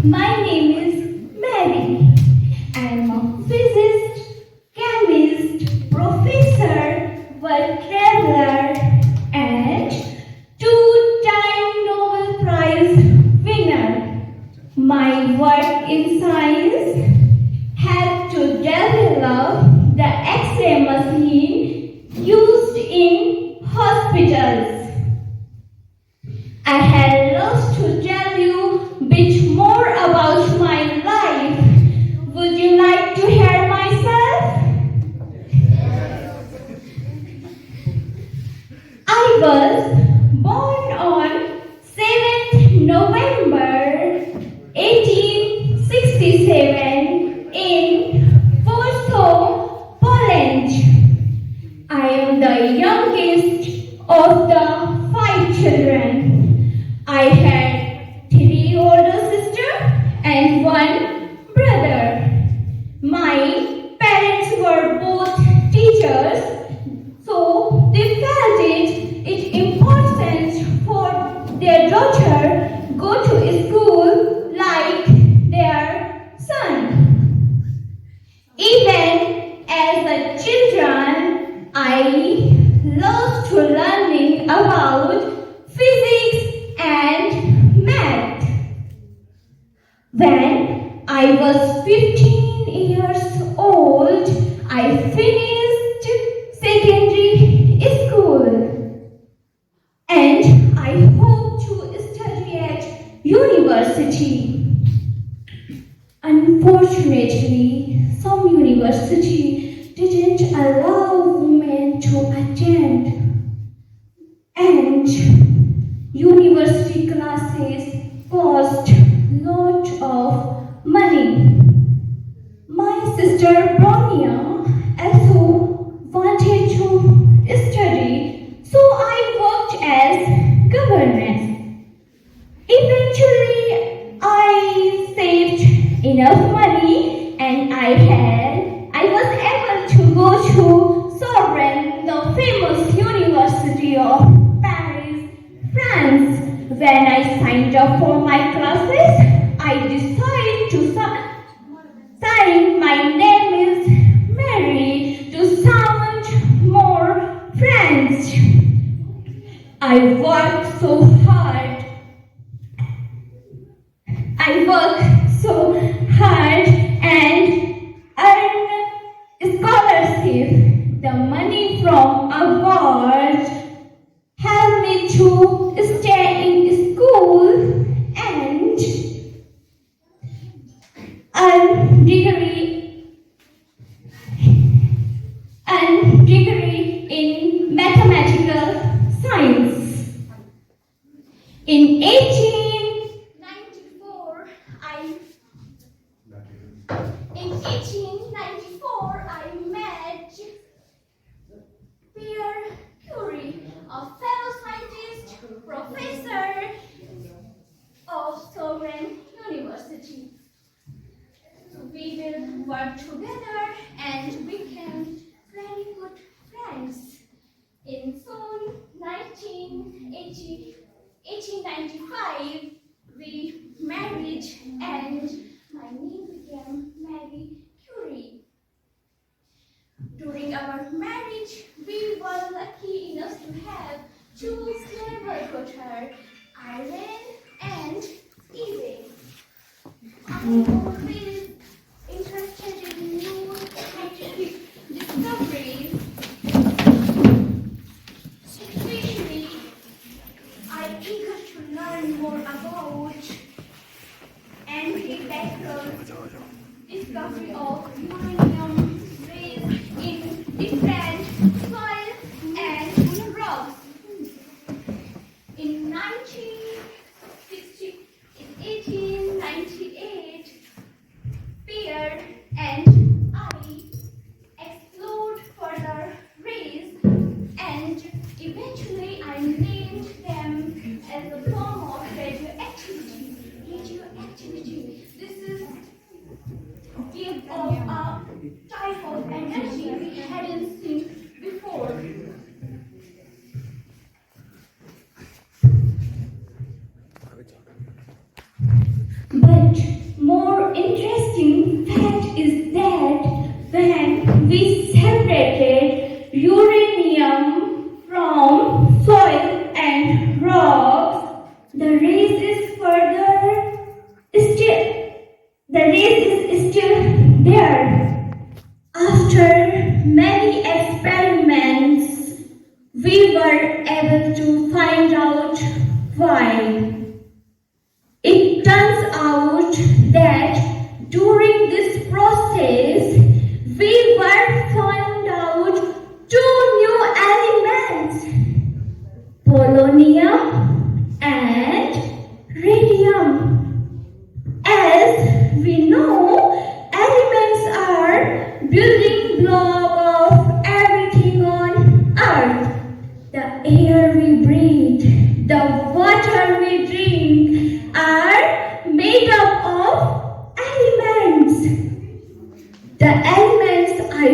My name is Mary. I am a physicist, chemist, professor, world traveler, and two-time Nobel Prize winner. My work in science helped to develop the X-ray machine used in hospitals. I had lots to tell you a bit more about my life. Would you like to hear myself? I was born on 7th November 1867 in Warsaw, Poland. I am the youngest of the 5 children. I had 3 older sisters and 1 brother. My parents were both teachers, so they felt it important for their daughter go to school like their son. Even as a children, I loved to learning about physics and math. When I was 15 years old, I finished secondary school and I hope to study at university. Unfortunately, some university didn't allow women to attend, and university classes cost lot of money. My sister Bronia also wanted to study, so I worked as governess. Eventually, I saved enough money and I was able to go to Sorbonne, the famous university of Paris, France. When I signed up for my classes, I decided to sign my name is Mary to sound more French. I worked so hard. I worked so hard and earned scholarship. The money from awards helped me to stay in school and earn degree in mathematical science. In 1894, I met Pierre Curie, a fellow scientist, professor of Sorbonne University. We will work together and become very good friends. In soon 1895, we married and my name became Mary Curie. During our marriage, we were lucky enough to have 2 clever daughters, Irene and Eve. I'm always interested in new scientific discoveries. Especially, I'm eager to learn more about Henry Becquerel's discovery of uranium raised in different soils and rocks. In 1898, Pierre and I explored further rays and eventually I named them as a form of radioactivity. This is give off a type of energy we hadn't seen interesting fact is that when we separated uranium from soil and rocks, the race is still there. After many experiments, we were able to find out why. It turns out that during this process, we were found out two new elements, polonium and radium. As we know, elements are building block of everything on earth. The air we breathe, the water we drink are made up of elements. The elements I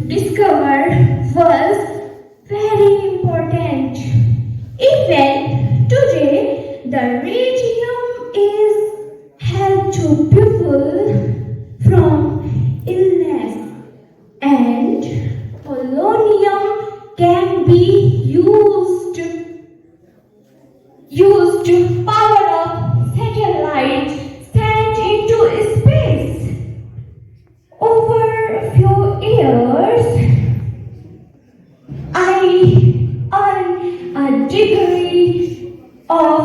discovered was very important. Even today, the radium is help to people from illness, and polonium can be used to power up satellites sent into space. Over a few years, I earned a degree of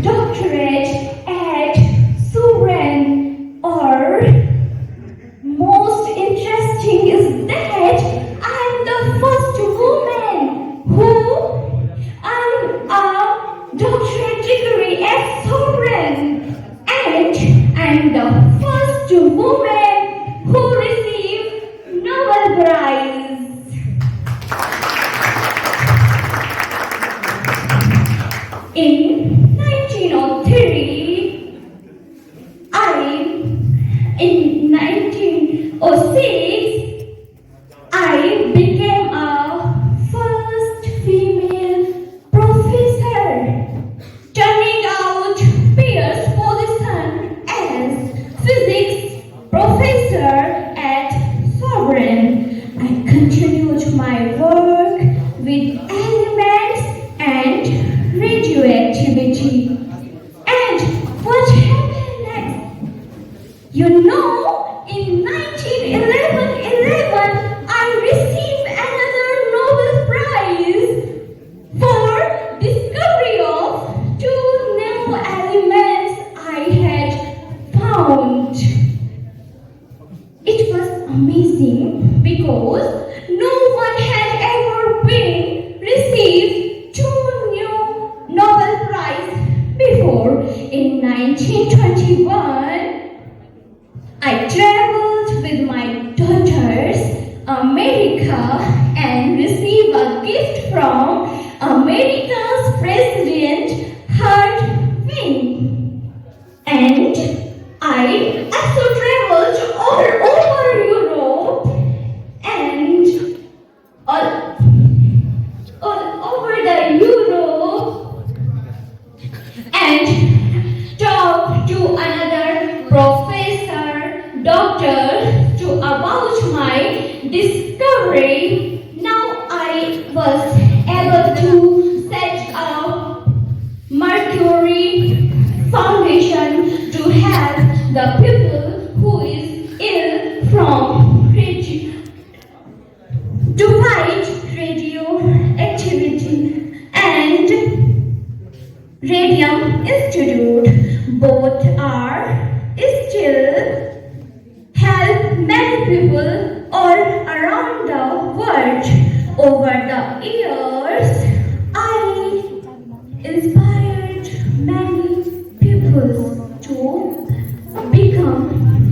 doctorate at Suren. Or most interesting is that I'm the first woman who earned a doctorate degree at Sovereign, and I'm the first woman who received Nobel Prize. In 1903, in 1906, I became a first female professor, turning out Pierce's position as physics professor at Sovereign. I continued my work with elements and radioactivity. And what happened next? You know, in 1911, I received another Nobel Prize for discovery of two new elements I had found. It was amazing because no one had ever been received two new Nobel Prize before. In 1921, I traveled with my daughters America and received a gift from America's President Harding. And I also traveled all over Europe and all over the Europe and talked to another professor, doctor, to about my discovery. Now I was able to set up Mercury Foundation to help the people who is ill from to fight radioactivity, and Radium Institute. Both are still help many people all around the world. Over the years, I inspired many people to become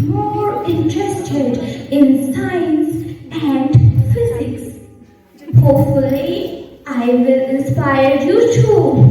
more interested in science and physics. Hopefully, I will inspire you too.